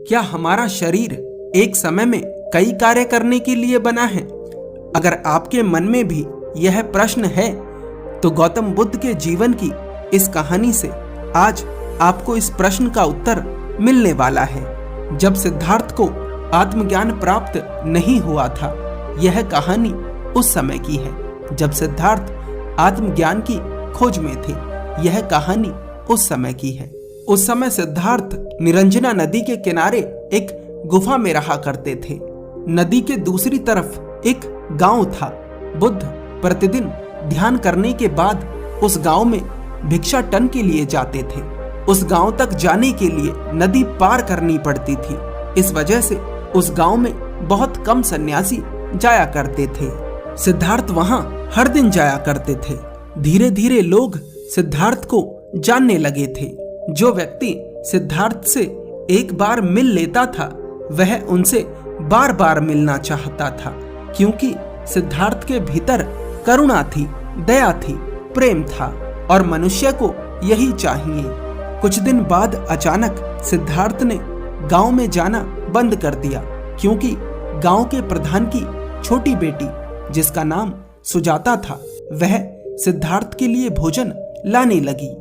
क्या हमारा शरीर एक समय में कई कार्य करने के लिए बना है? अगर आपके मन में भी यह प्रश्न है तो गौतम बुद्ध के जीवन की इस कहानी से आज आपको इस प्रश्न का उत्तर मिलने वाला है। जब सिद्धार्थ को आत्मज्ञान प्राप्त नहीं हुआ था, यह कहानी उस समय की है जब सिद्धार्थ आत्मज्ञान की खोज में थे। यह कहानी उस समय की है। उस समय सिद्धार्थ निरंजना नदी के किनारे एक गुफा में रहा करते थे। नदी के दूसरी तरफ एक गांव था। बुद्ध प्रतिदिन ध्यान करने के बाद उस गांव में भिक्षाटन के लिए जाते थे। उस गांव तक जाने के लिए नदी पार करनी पड़ती थी। इस वजह से उस गांव में बहुत कम सन्यासी जाया करते थे। सिद्धार्थ वहां हर दिन जाया करते थे। धीरे धीरे लोग सिद्धार्थ को जानने लगे थे। जो व्यक्ति सिद्धार्थ से एक बार मिल लेता था वह उनसे बार बार मिलना चाहता था, क्योंकि सिद्धार्थ के भीतर करुणा थी, दया थी, प्रेम था और मनुष्य को यही चाहिए। कुछ दिन बाद अचानक सिद्धार्थ ने गांव में जाना बंद कर दिया, क्योंकि गांव के प्रधान की छोटी बेटी, जिसका नाम सुजाता था, वह सिद्धार्थ के लिए भोजन लाने लगी।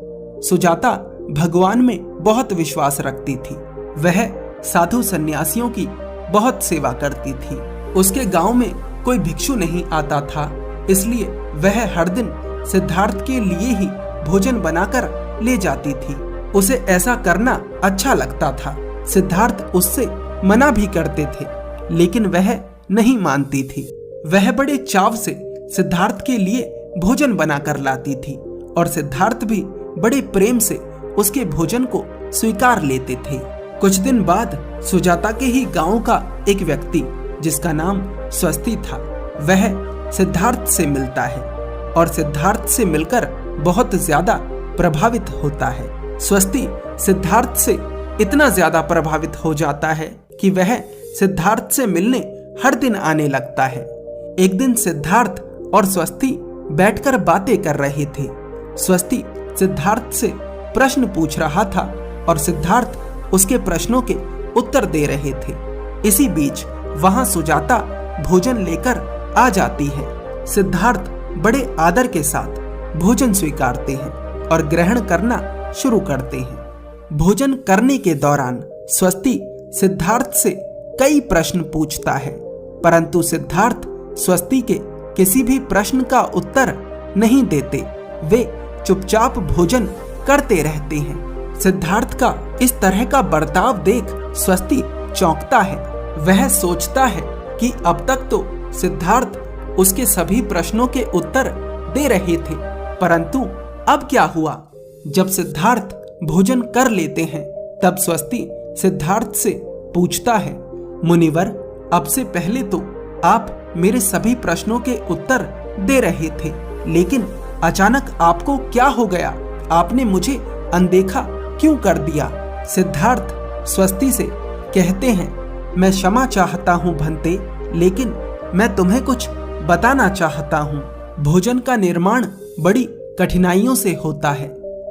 सुजाता भगवान में बहुत विश्वास रखती थी। वह साधु सन्यासियों की बहुत सेवा करती थी। उसके गांव में कोई भिक्षु नहीं आता था, इसलिए वह हर दिन सिद्धार्थ के लिए ही भोजन बनाकर ले जाती थी। उसे ऐसा करना अच्छा लगता था। सिद्धार्थ उससे मना भी करते थे, लेकिन वह नहीं मानती थी। वह बड़े चाव से सिद्धार्थ के लिए भोजन बनाकर लाती थी और सिद्धार्थ भी बड़े प्रेम से उसके भोजन को स्वीकार लेते थे। कुछ दिन बाद सुजाता के ही गांव का एक व्यक्ति, जिसका नाम स्वस्ति था, वह सिद्धार्थ से मिलता है और सिद्धार्थ से मिलकर बहुत ज्यादा प्रभावित होता है। स्वस्ति सिद्धार्थ से इतना ज्यादा प्रभावित हो जाता है कि वह सिद्धार्थ से मिलने हर दिन आने लगता है। एक दिन सिद्धार्थ और स्वस्ति बैठकर बातें कर रहे थे। स्वस्ति सिद्धार्थ से प्रश्न पूछ रहा था और सिद्धार्थ उसके प्रश्नों के उत्तर दे रहे थे। इसी बीच वहां सुजाता भोजन लेकर आ जाती है। सिद्धार्थ बड़े आदर के साथ भोजन स्वीकारते हैं और ग्रहण करना शुरू करते हैं। भोजन करने के दौरान स्वस्ति सिद्धार्थ से कई प्रश्न पूछता है, परंतु सिद्धार्थ स्वस्ति के किसी भी प्रश्न का उत्तर नहीं देते। वे चुपचाप भोजन करते रहते हैं। सिद्धार्थ का इस तरह का बर्ताव देख स्वस्ति चौंकता है। वह सोचता है कि अब तक तो सिद्धार्थ उसके सभी प्रश्नों के उत्तर दे रहे थे, परंतु अब क्या हुआ? जब सिद्धार्थ भोजन कर लेते हैं तब स्वस्ति सिद्धार्थ से पूछता है, मुनिवर, अब से पहले तो आप मेरे सभी प्रश्नों के उत्तर दे रहे थे, लेकिन अचानक आपको क्या हो गया? आपने मुझे अनदेखा क्यों कर दिया? सिद्धार्थ स्वस्ति से कहते हैं, मैं क्षमा चाहता हूँ भंते, लेकिन मैं तुम्हें कुछ बताना चाहता हूँ। भोजन का निर्माण बड़ी कठिनाइयों से होता है।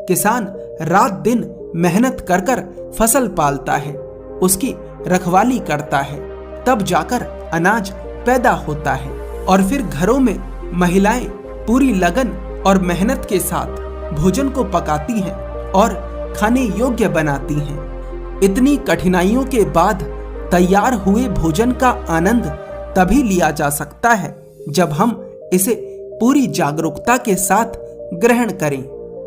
किसान रात दिन मेहनत कर कर फसल पालता है, उसकी रखवाली करता है, तब जाकर अनाज पैदा होता है और फिर घरों में महिलाएं पूरी लगन और मेहनत के साथ भोजन को पकाती हैं और खाने योग्य बनाती हैं। इतनी कठिनाइयों के बाद तैयार हुए भोजन का आनंद तभी लिया जा सकता है जब हम इसे पूरी जागरूकता के साथ ग्रहण करें।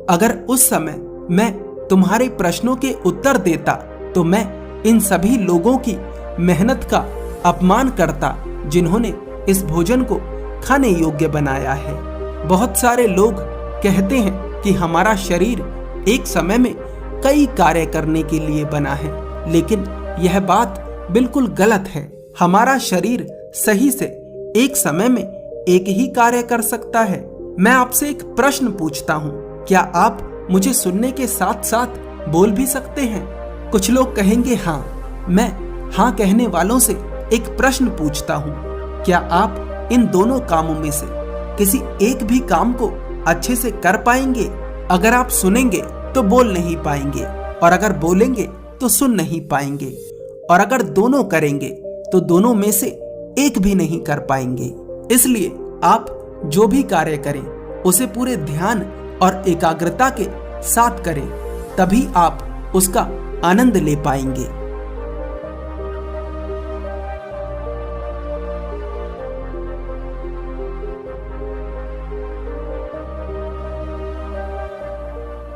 अगर उस समय मैं तुम्हारे प्रश्नों के उत्तर देता तो मैं इन सभी लोगों की मेहनत का अपमान करता जिन्होंने इस भोजन को खाने योग्य बनाया है। बहुत सारे लोग कहते हैं कि हमारा शरीर एक समय में कई कार्य करने के लिए बना है, लेकिन यह बात बिल्कुल गलत है। हमारा शरीर सही से एक समय में एक ही कार्य कर सकता है। मैं आपसे एक प्रश्न पूछता हूँ, क्या आप मुझे सुनने के साथ साथ बोल भी सकते हैं? कुछ लोग कहेंगे हाँ। मैं हाँ कहने वालों से एक प्रश्न पूछता हूँ, क्या आप इन दोनों कामों में से किसी एक भी काम को अच्छे से कर पाएंगे? अगर आप सुनेंगे तो बोल नहीं पाएंगे और अगर बोलेंगे तो सुन नहीं पाएंगे। और अगर दोनों करेंगे तो दोनों में से एक भी नहीं कर पाएंगे। इसलिए आप जो भी कार्य करें उसे पूरे ध्यान और एकाग्रता के साथ करें, तभी आप उसका आनंद ले पाएंगे।